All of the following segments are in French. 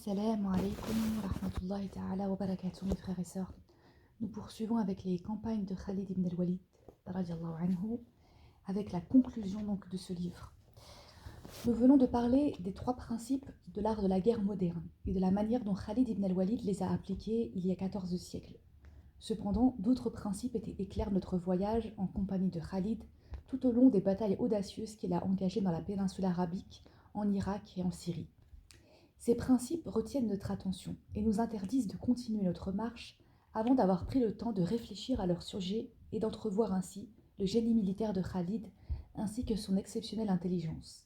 Salam alaikum wa rahmatullahi ta'ala wa barakatuh, mes frères et sœurs. Nous poursuivons avec les campagnes de Khalid ibn al-Walid, radiallahu anhu, avec la conclusion donc de ce livre. Nous venons de parler des 3 principes de l'art de la guerre moderne et de la manière dont Khalid ibn al-Walid les a appliqués il y a 14 siècles. Cependant, d'autres principes éclairent notre voyage en compagnie de Khalid tout au long des batailles audacieuses qu'il a engagées dans la péninsule arabique, en Irak et en Syrie. Ces principes retiennent notre attention et nous interdisent de continuer notre marche avant d'avoir pris le temps de réfléchir à leur sujet et d'entrevoir ainsi le génie militaire de Khalid ainsi que son exceptionnelle intelligence.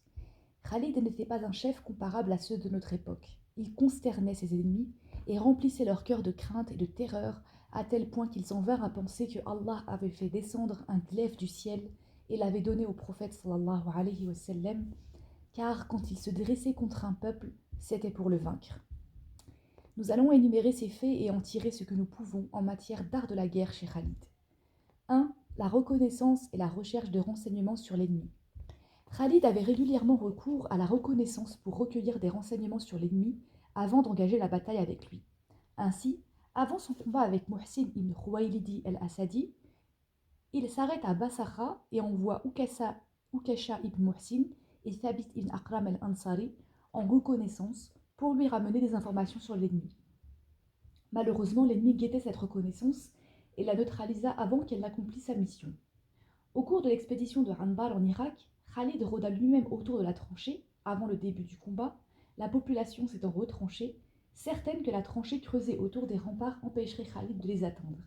Khalid n'était pas un chef comparable à ceux de notre époque. Il consternait ses ennemis et remplissait leur cœur de crainte et de terreur à tel point qu'ils en vinrent à penser que Allah avait fait descendre un glaive du ciel et l'avait donné au prophète sallallahu alayhi wa sallam, car quand il se dressait contre un peuple, c'était pour le vaincre. Nous allons énumérer ces faits et en tirer ce que nous pouvons en matière d'art de la guerre chez Khalid. 1. La reconnaissance et la recherche de renseignements sur l'ennemi. Khalid avait régulièrement recours à la reconnaissance pour recueillir des renseignements sur l'ennemi avant d'engager la bataille avec lui. Ainsi, avant son combat avec Muhsin ibn Khuwaylidi al-Asadi, il s'arrête à Basara et envoie Ukasha ibn Muhsin et Thabit ibn Aqram al-Ansari en reconnaissance pour lui ramener des informations sur l'ennemi. Malheureusement, l'ennemi guettait cette reconnaissance et la neutralisa avant qu'elle n'accomplisse sa mission. Au cours de l'expédition de Anbar en Irak, Khalid rôda lui-même autour de la tranchée avant le début du combat, la population s'étant retranchée, certaine que la tranchée creusée autour des remparts empêcherait Khalid de les atteindre.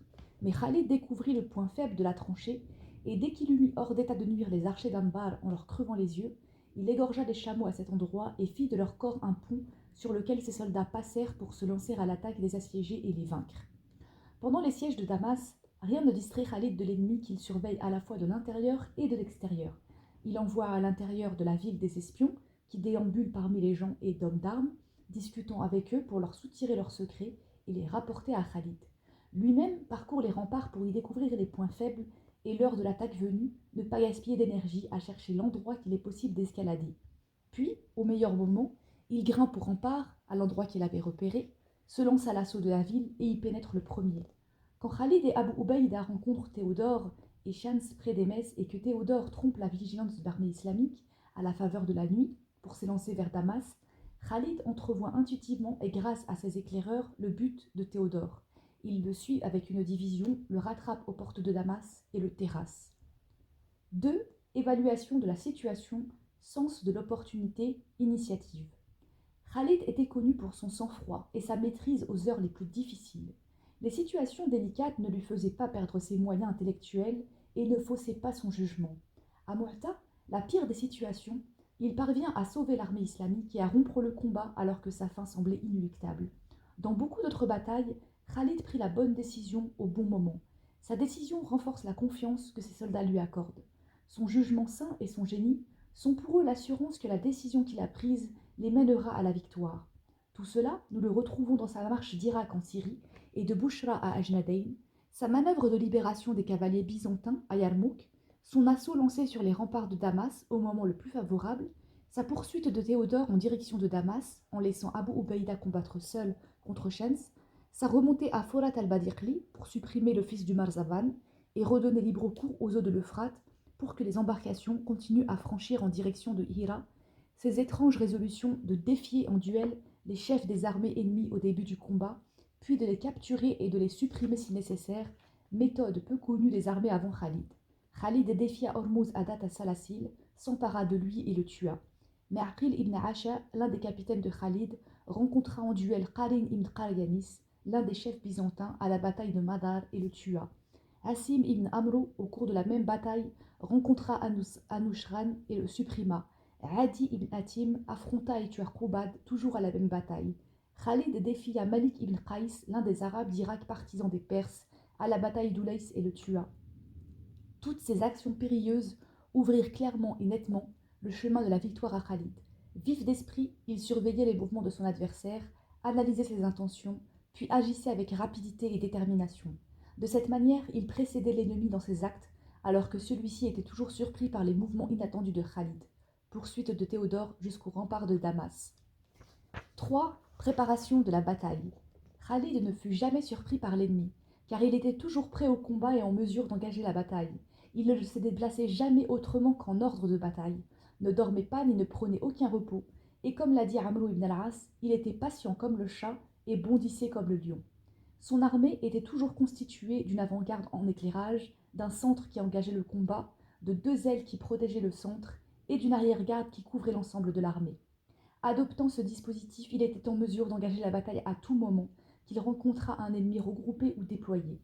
Mais Khalid découvrit le point faible de la tranchée et dès qu'il eut mis hors d'état de nuire les archers d'Anbar en leur crevant les yeux, il égorgea des chameaux à cet endroit et fit de leur corps un pont sur lequel ses soldats passèrent pour se lancer à l'attaque des assiégés et les vaincre. Pendant les sièges de Damas, rien ne distrait Khalid de l'ennemi qu'il surveille à la fois de l'intérieur et de l'extérieur. Il envoie à l'intérieur de la ville des espions qui déambulent parmi les gens et d'hommes d'armes, discutant avec eux pour leur soutirer leurs secrets et les rapporter à Khalid. Lui-même parcourt les remparts pour y découvrir les points faibles et l'heure de l'attaque venue, ne pas gaspiller d'énergie à chercher l'endroit qu'il est possible d'escalader. Puis, au meilleur moment, il grimpe au rempart, à l'endroit qu'il avait repéré, se lance à l'assaut de la ville et y pénètre le premier. Quand Khalid et Abu Ubaïda rencontrent Théodore et Shams près des messes et que Théodore trompe la vigilance de l'armée islamique à la faveur de la nuit pour s'élancer vers Damas, Khalid entrevoit intuitivement et grâce à ses éclaireurs le but de Théodore. Il le suit avec une division, le rattrape aux portes de Damas et le terrasse. 2. Évaluation de la situation, sens de l'opportunité, initiative. Khalid était connu pour son sang-froid et sa maîtrise aux heures les plus difficiles. Les situations délicates ne lui faisaient pas perdre ses moyens intellectuels et ne faussaient pas son jugement. À Mu'ta, la pire des situations, il parvient à sauver l'armée islamique et à rompre le combat alors que sa fin semblait inéluctable. Dans beaucoup d'autres batailles, Khalid prit la bonne décision au bon moment. Sa décision renforce la confiance que ses soldats lui accordent. Son jugement sain et son génie sont pour eux l'assurance que la décision qu'il a prise les mènera à la victoire. Tout cela, nous le retrouvons dans sa marche d'Irak en Syrie et de Bouchra à Ajnadayn, sa manœuvre de libération des cavaliers byzantins à Yarmouk, son assaut lancé sur les remparts de Damas au moment le plus favorable, sa poursuite de Théodore en direction de Damas en laissant Abu Ubaïda combattre seul contre Shams, sa remontée à Forat al-Badiqli pour supprimer le fils du Marzavan et redonner libre cours aux eaux de l'Euphrate pour que les embarcations continuent à franchir en direction de Hira, ses étranges résolutions de défier en duel les chefs des armées ennemies au début du combat, puis de les capturer et de les supprimer si nécessaire, méthode peu connue des armées avant Khalid. Khalid défia Hormuz Adat al-Salasil, s'empara de lui et le tua. Mais Aqil ibn Asha, l'un des capitaines de Khalid, rencontra en duel Qarin ibn Qaryanis, l'un des chefs byzantins, à la bataille de Madar et le tua. Asim ibn Amro, au cours de la même bataille, rencontra Anushran et le supprima. Adi ibn Hatim affronta et tua Qubad, toujours à la même bataille. Khalid défia Malik ibn Qais, l'un des Arabes d'Irak partisans des Perses, à la bataille d'Oulaïs et le tua. Toutes ces actions périlleuses ouvrirent clairement et nettement le chemin de la victoire à Khalid. Vif d'esprit, il surveillait les mouvements de son adversaire, analysait ses intentions, puis agissait avec rapidité et détermination. De cette manière, il précédait l'ennemi dans ses actes, alors que celui-ci était toujours surpris par les mouvements inattendus de Khalid. Poursuite de Théodore jusqu'au rempart de Damas. 3. Préparation de la bataille. Khalid ne fut jamais surpris par l'ennemi, car il était toujours prêt au combat et en mesure d'engager la bataille. Il ne se déplaçait jamais autrement qu'en ordre de bataille, ne dormait pas ni ne prenait aucun repos, et comme l'a dit Amr ibn al-As, il était patient comme le chat et bondissait comme le lion. Son armée était toujours constituée d'une avant-garde en éclairage, d'un centre qui engageait le combat, de deux ailes qui protégeaient le centre et d'une arrière-garde qui couvrait l'ensemble de l'armée. Adoptant ce dispositif, il était en mesure d'engager la bataille à tout moment qu'il rencontra un ennemi regroupé ou déployé.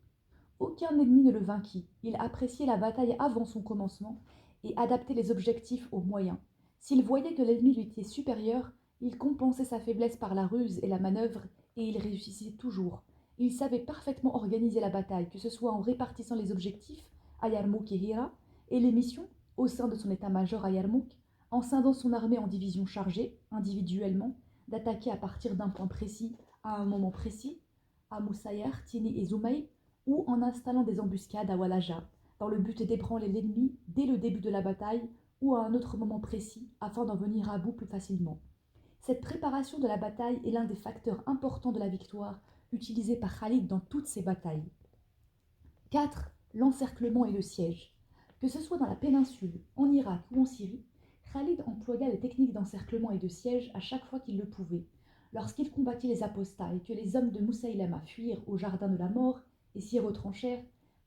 Aucun ennemi ne le vainquit. Il appréciait la bataille avant son commencement et adaptait les objectifs aux moyens. S'il voyait que l'ennemi lui était supérieur, il compensait sa faiblesse par la ruse et la manœuvre et il réussissait toujours. Il savait parfaitement organiser la bataille, que ce soit en répartissant les objectifs à Yarmouk et Hira et les missions au sein de son état-major à Yarmouk, en scindant son armée en divisions chargées, individuellement, d'attaquer à partir d'un point précis à un moment précis, à Moussaïar, Tini et Zoumaï, ou en installant des embuscades à Walaja, dans le but d'ébranler l'ennemi dès le début de la bataille ou à un autre moment précis afin d'en venir à bout plus facilement. Cette préparation de la bataille est l'un des facteurs importants de la victoire utilisé par Khalid dans toutes ses batailles. 4. L'encerclement et le siège. Que ce soit dans la péninsule, en Irak ou en Syrie, Khalid employa les techniques d'encerclement et de siège à chaque fois qu'il le pouvait. Lorsqu'il combattit les apostats et que les hommes de Moussaïlama fuirent au jardin de la mort et s'y retranchèrent,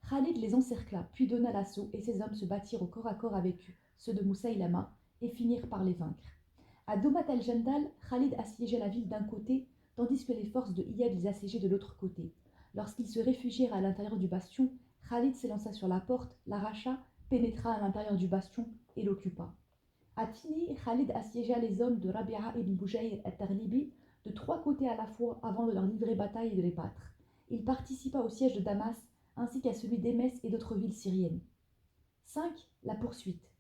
Khalid les encercla, puis donna l'assaut et ses hommes se battirent au corps à corps avec ceux de Moussaïlama et finirent par les vaincre. À Domat el-Jandal, Khalid assiégeait la ville d'un côté, tandis que les forces de Iyad les assiégeaient de l'autre côté. Lorsqu'ils se réfugièrent à l'intérieur du bastion, Khalid s'élança sur la porte, l'arracha, pénétra à l'intérieur du bastion et l'occupa. À Tini, Khalid assiégea les hommes de Rabi'a ibn Bujayr al-Taghlibi de trois côtés à la fois avant de leur livrer bataille et de les battre. Il participa au siège de Damas ainsi qu'à celui d'Émès et d'autres villes syriennes. 5. La poursuite.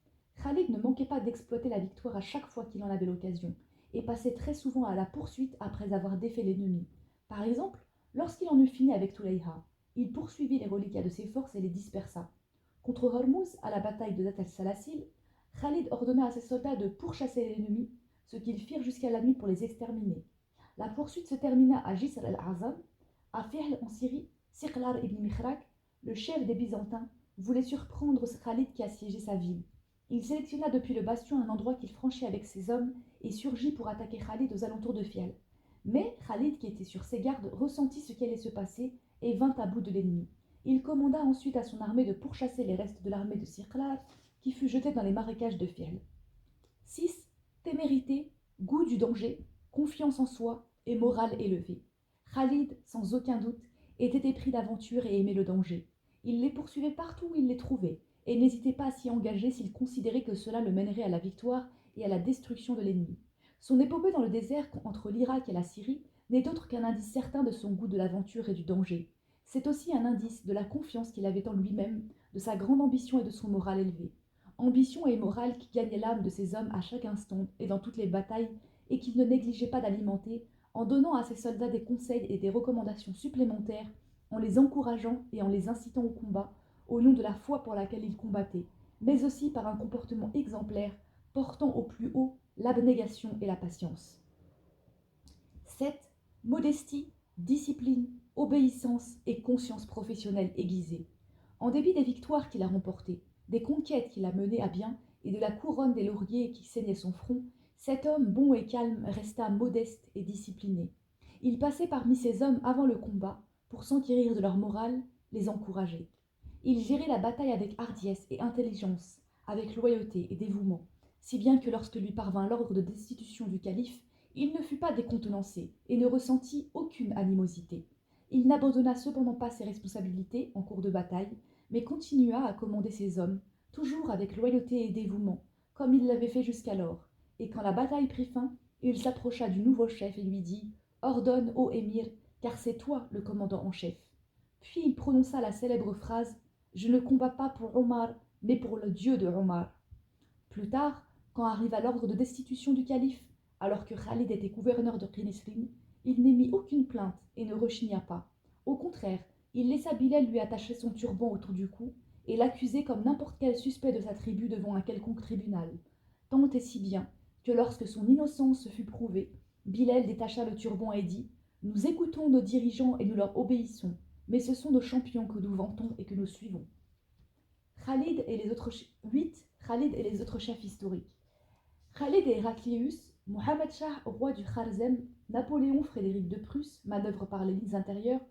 Khalid ne manquait pas d'exploiter la victoire à chaque fois qu'il en avait l'occasion et passait très souvent à la poursuite après avoir défait l'ennemi. Par exemple, lorsqu'il en eut fini avec Toulayha, il poursuivit les reliquats de ses forces et les dispersa. Contre Hormuz, à la bataille de Zat el-Salasil, Khalid ordonna à ses soldats de pourchasser l'ennemi, ce qu'ils firent jusqu'à la nuit pour les exterminer. La poursuite se termina à Jisr el-Azam. À Fihl en Syrie, Siqlar ibn Mikrak, le chef des Byzantins, voulait surprendre Khalid qui assiégeait sa ville. Il sélectionna depuis le bastion un endroit qu'il franchit avec ses hommes et surgit pour attaquer Khalid aux alentours de Fiel. Mais Khalid, qui était sur ses gardes, ressentit ce qui allait se passer et vint à bout de l'ennemi. Il commanda ensuite à son armée de pourchasser les restes de l'armée de Siqlar, qui fut jetée dans les marécages de Fiel. 6. Témérité, goût du danger, confiance en soi et morale élevée. Khalid, sans aucun doute, était épris d'aventure et aimait le danger. Il les poursuivait partout où il les trouvait, et n'hésitait pas à s'y engager s'il considérait que cela le mènerait à la victoire et à la destruction de l'ennemi. Son épopée dans le désert entre l'Irak et la Syrie n'est autre qu'un indice certain de son goût de l'aventure et du danger. C'est aussi un indice de la confiance qu'il avait en lui-même, de sa grande ambition et de son moral élevé. Ambition et morale qui gagnaient l'âme de ses hommes à chaque instant et dans toutes les batailles, et qu'il ne négligeait pas d'alimenter, en donnant à ses soldats des conseils et des recommandations supplémentaires, en les encourageant et en les incitant au combat, au nom de la foi pour laquelle ils combattaient, mais aussi par un comportement exemplaire, portant au plus haut l'abnégation et la patience. 7. Modestie, discipline, obéissance et conscience professionnelle aiguisée. En dépit des victoires qu'il a remportées, des conquêtes qu'il a menées à bien et de la couronne des lauriers qui ceignait son front, cet homme bon et calme resta modeste et discipliné. Il passait parmi ces hommes avant le combat pour s'enquérir de leur morale, les encourager. Il gérait la bataille avec hardiesse et intelligence, avec loyauté et dévouement, si bien que lorsque lui parvint l'ordre de destitution du calife, il ne fut pas décontenancé et ne ressentit aucune animosité. Il n'abandonna cependant pas ses responsabilités en cours de bataille, mais continua à commander ses hommes, toujours avec loyauté et dévouement, comme il l'avait fait jusqu'alors, et quand la bataille prit fin, il s'approcha du nouveau chef et lui dit « Ordonne, ô émir, car c'est toi le commandant en chef. » Puis il prononça la célèbre phrase « Je ne combats pas pour Omar, mais pour le Dieu de Omar. » Plus tard, quand arriva l'ordre de destitution du calife, alors que Khalid était gouverneur de Qinishrin, il n'émit aucune plainte et ne rechigna pas. Au contraire, il laissa Bilal lui attacher son turban autour du cou et l'accuser comme n'importe quel suspect de sa tribu devant un quelconque tribunal. Tant et si bien que lorsque son innocence fut prouvée, Bilal détacha le turban et dit: Nous écoutons nos dirigeants et nous leur obéissons, mais ce sont nos champions que nous vantons et que nous suivons. Khalid et les autres 8. Khalid et les autres chefs historiques. Khalid et Héraclius, Mohammed Shah, roi du Kharzem, Napoléon, Frédéric de Prusse, manœuvre par les lignes intérieures.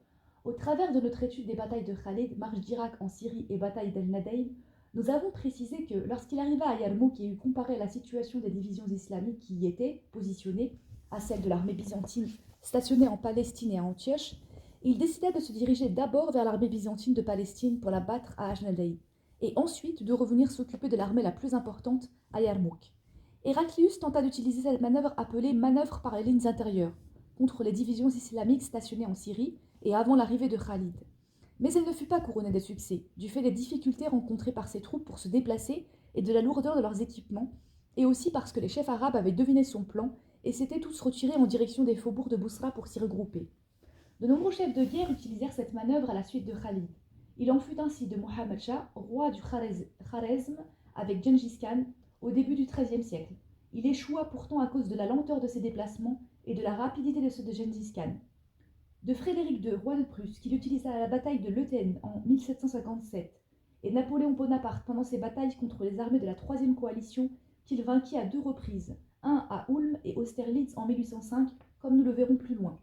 Au travers de notre étude des batailles de Khalid, marche d'Irak en Syrie et bataille d'El-Nadaïm, nous avons précisé que lorsqu'il arriva à Yarmouk et eut comparé la situation des divisions islamiques qui y étaient positionnées à celle de l'armée byzantine stationnée en Palestine et à Antioche, il décida de se diriger d'abord vers l'armée byzantine de Palestine pour la battre à Ajnadaï, et ensuite de revenir s'occuper de l'armée la plus importante à Yarmouk. Héraclius tenta d'utiliser cette manœuvre appelée manœuvre par les lignes intérieures contre les divisions islamiques stationnées en Syrie et avant l'arrivée de Khalid. Mais elle ne fut pas couronnée de succès, du fait des difficultés rencontrées par ses troupes pour se déplacer et de la lourdeur de leurs équipements, et aussi parce que les chefs arabes avaient deviné son plan et s'étaient tous retirés en direction des faubourgs de Bousra pour s'y regrouper. De nombreux chefs de guerre utilisèrent cette manœuvre à la suite de Khalid. Il en fut ainsi de Mohammed Shah, roi du Kharezm, avec Gengis Khan, au début du XIIIe siècle. Il échoua pourtant à cause de la lenteur de ses déplacements et de la rapidité de ceux de Gengis Khan. De Frédéric II, roi de Prusse, qu'il utilisa à la bataille de Leuthen en 1757, et Napoléon Bonaparte pendant ses batailles contre les armées de la Troisième Coalition, qu'il vainquit à 2 reprises, un à Ulm et Austerlitz en 1805, comme nous le verrons plus loin.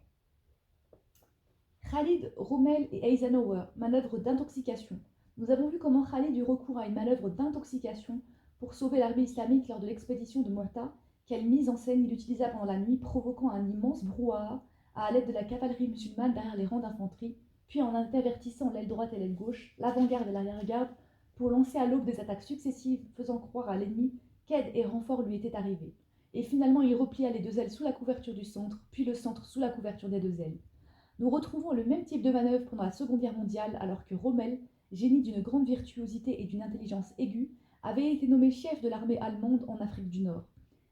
Khalid, Rommel et Eisenhower, manœuvre d'intoxication. Nous avons vu comment Khalid eut recours à une manœuvre d'intoxication pour sauver l'armée islamique lors de l'expédition de Mu'tah, quelle mise en scène il utilisa pendant la nuit, provoquant un immense brouhaha à l'aide de la cavalerie musulmane derrière les rangs d'infanterie, puis en intervertissant l'aile droite et l'aile gauche, l'avant-garde et l'arrière-garde, pour lancer à l'aube des attaques successives, faisant croire à l'ennemi qu'aide et renfort lui étaient arrivés. Et finalement, il replia les 2 ailes sous la couverture du centre, puis le centre sous la couverture des 2 ailes. Nous retrouvons le même type de manœuvre pendant la Seconde Guerre mondiale, alors que Rommel, génie d'une grande virtuosité et d'une intelligence aiguë, avait été nommé chef de l'armée allemande en Afrique du Nord.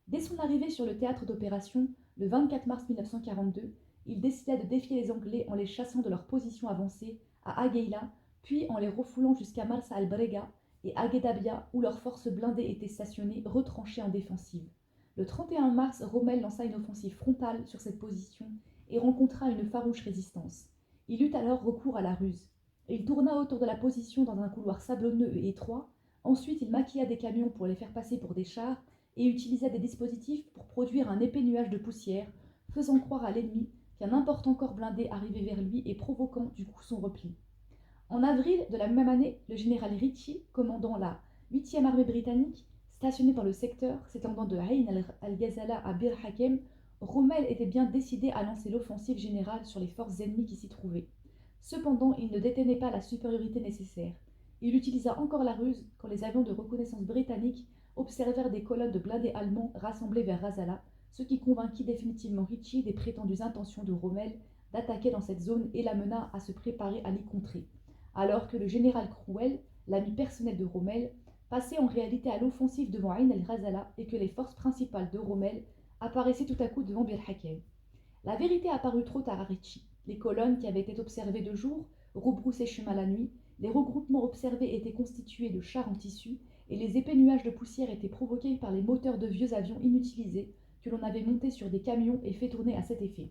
Dès son arrivée sur le théâtre d'opération, le 24 mars 1942, il décida de défier les Anglais en les chassant de leur position avancée à Agueila, puis en les refoulant jusqu'à Marsa al-Brega et Aguedabia, où leurs forces blindées étaient stationnées, retranchées en défensive. Le 31 mars, Rommel lança une offensive frontale sur cette position et rencontra une farouche résistance. Il eut alors recours à la ruse. Il tourna autour de la position dans un couloir sablonneux et étroit. Ensuite, il maquilla des camions pour les faire passer pour des chars et utilisa des dispositifs pour produire un épais nuage de poussière, faisant croire à l'ennemi qu'un important corps blindé arrivait vers lui et provoquant du coup son repli. En avril de la même année, le général Ritchie, commandant la 8e armée britannique, stationnée dans le secteur s'étendant de Ain al-Ghazala à Bir Hakem, Rommel était bien décidé à lancer l'offensive générale sur les forces ennemies qui s'y trouvaient. Cependant, il ne détenait pas la supériorité nécessaire. Il utilisa encore la ruse quand les avions de reconnaissance britanniques observèrent des colonnes de blindés allemands rassemblés vers Razala, ce qui convainquit définitivement Ritchie des prétendues intentions de Rommel d'attaquer dans cette zone et l'amena à se préparer à l'y contrer, alors que le général Crouel, l'ami personnel de Rommel, passait en réalité à l'offensive devant Ain al-Ghazala et que les forces principales de Rommel apparaissait tout à coup devant Bir Hakeim. La vérité apparut trop tard à Ritchie. Les colonnes qui avaient été observées de jour rebroussaient chemin la nuit, les regroupements observés étaient constitués de chars en tissu, et les épais nuages de poussière étaient provoqués par les moteurs de vieux avions inutilisés que l'on avait montés sur des camions et fait tourner à cet effet.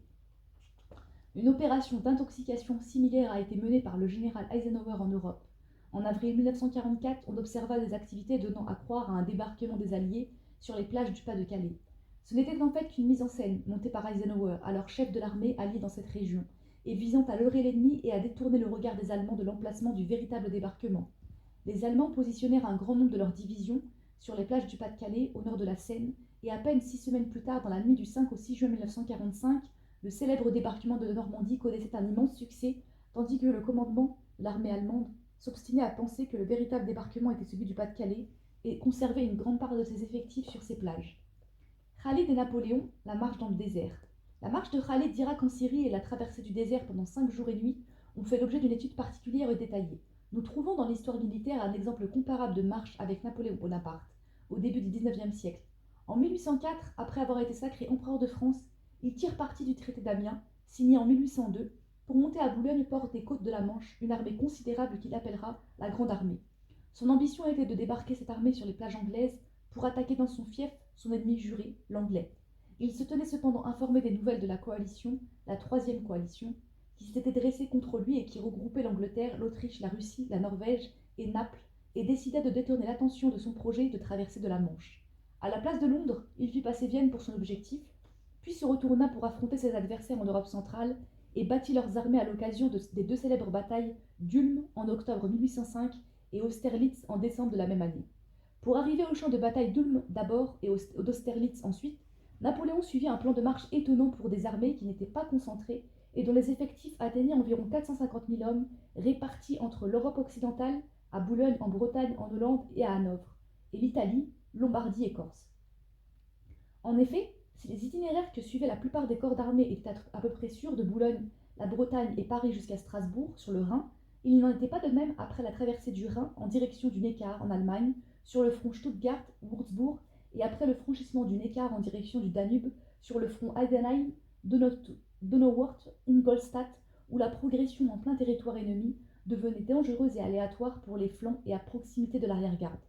Une opération d'intoxication similaire a été menée par le général Eisenhower en Europe. En avril 1944, on observa des activités donnant à croire à un débarquement des Alliés sur les plages du Pas-de-Calais. Ce n'était en fait qu'une mise en scène montée par Eisenhower, alors chef de l'armée alliée dans cette région, et visant à leurrer l'ennemi et à détourner le regard des Allemands de l'emplacement du véritable débarquement. Les Allemands positionnèrent un grand nombre de leurs divisions sur les plages du Pas-de-Calais, au nord de la Seine, et à peine 6 semaines plus tard, dans la nuit du 5 au 6 juin 1945, le célèbre débarquement de Normandie connaissait un immense succès, tandis que le commandement de l'armée allemande s'obstinait à penser que le véritable débarquement était celui du Pas-de-Calais et conservait une grande part de ses effectifs sur ces plages. Khalid et Napoléon, la marche dans le désert. La marche de Khalid d'Irak en Syrie et la traversée du désert pendant 5 jours et nuits ont fait l'objet d'une étude particulière et détaillée. Nous trouvons dans l'histoire militaire un exemple comparable de marche avec Napoléon Bonaparte, au début du XIXe siècle. En 1804, après avoir été sacré empereur de France, il tire parti du traité d'Amiens, signé en 1802, pour monter à Boulogne, porte des côtes de la Manche, une armée considérable qu'il appellera la Grande Armée. Son ambition était de débarquer cette armée sur les plages anglaises pour attaquer dans son fief son ennemi juré, l'anglais. Il se tenait cependant informé des nouvelles de la coalition, la troisième coalition, qui s'était dressée contre lui et qui regroupait l'Angleterre, l'Autriche, la Russie, la Norvège et Naples, et décida de détourner l'attention de son projet de traversée de la Manche. À la place de Londres, il fit passer Vienne pour son objectif, puis se retourna pour affronter ses adversaires en Europe centrale et battit leurs armées à l'occasion des deux célèbres batailles d'Ulm en octobre 1805 et Austerlitz en décembre de la même année. Pour arriver au champ de bataille d'Ulm d'abord et d'Austerlitz ensuite, Napoléon suivit un plan de marche étonnant pour des armées qui n'étaient pas concentrées et dont les effectifs atteignaient environ 450 000 hommes répartis entre l'Europe occidentale, à Boulogne en Bretagne, en Hollande et à Hanovre, et l'Italie, Lombardie et Corse. En effet, si les itinéraires que suivaient la plupart des corps d'armée étaient à peu près sûrs de Boulogne, la Bretagne et Paris jusqu'à Strasbourg, sur le Rhin, il n'en était pas de même après la traversée du Rhin en direction du Neckar en Allemagne, sur le front Stuttgart-Würzburg, et après le franchissement du Neckar en direction du Danube, sur le front Heidenheim, Donauwörth, Ingolstadt, où la progression en plein territoire ennemi devenait dangereuse et aléatoire pour les flancs et à proximité de l'arrière-garde.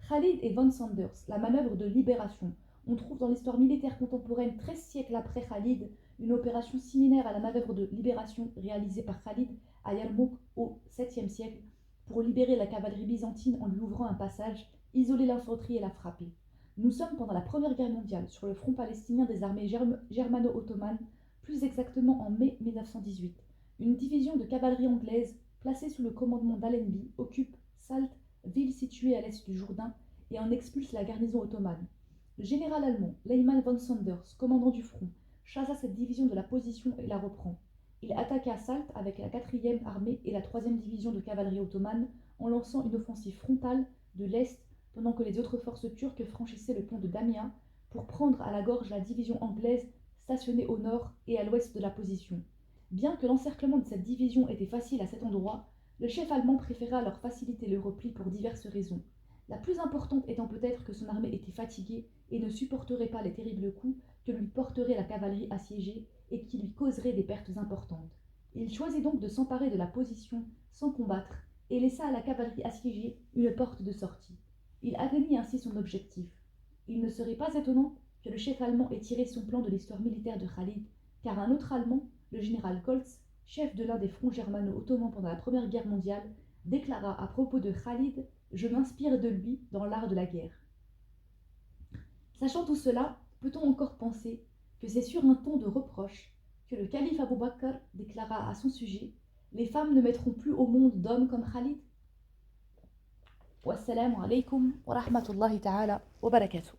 Khalid et von Sanders, la manœuvre de libération. On trouve dans l'histoire militaire contemporaine, 13 siècles après Khalid, une opération similaire à la manœuvre de libération réalisée par Khalid à Yarmouk au 7e siècle pour libérer la cavalerie byzantine en lui ouvrant un passage, isoler l'infanterie et la frapper. Nous sommes pendant la Première Guerre mondiale sur le front palestinien des armées germano-ottomanes, plus exactement en mai 1918. Une division de cavalerie anglaise placée sous le commandement d'Allenby occupe Salt, ville située à l'est du Jourdain, et en expulse la garnison ottomane. Le général allemand Leymann von Sanders, commandant du front, chassa cette division de la position et la reprend. Il attaqua Salt avec la 4e armée et la 3e division de cavalerie ottomane en lançant une offensive frontale de l'est pendant que les autres forces turques franchissaient le pont de Damia pour prendre à la gorge la division anglaise stationnée au nord et à l'ouest de la position. Bien que l'encerclement de cette division était facile à cet endroit, le chef allemand préféra alors faciliter le repli pour diverses raisons. La plus importante étant peut-être que son armée était fatiguée et ne supporterait pas les terribles coups que lui porterait la cavalerie assiégée et qui lui causeraient des pertes importantes. Il choisit donc de s'emparer de la position sans combattre et laissa à la cavalerie assiégée une porte de sortie. Il atteignit ainsi son objectif. Il ne serait pas étonnant que le chef allemand ait tiré son plan de l'histoire militaire de Khalid, car un autre Allemand, le général Goltz, chef de l'un des fronts germano-ottomans pendant la Première Guerre mondiale, déclara à propos de Khalid « Je m'inspire de lui dans l'art de la guerre ». Sachant tout cela, peut-on encore penser que c'est sur un ton de reproche que le calife Abou Bakr déclara à son sujet « Les femmes ne mettront plus au monde d'hommes comme Khalid ». Wassalamu alaikum wa rahmatullahi ta'ala wa barakatuh.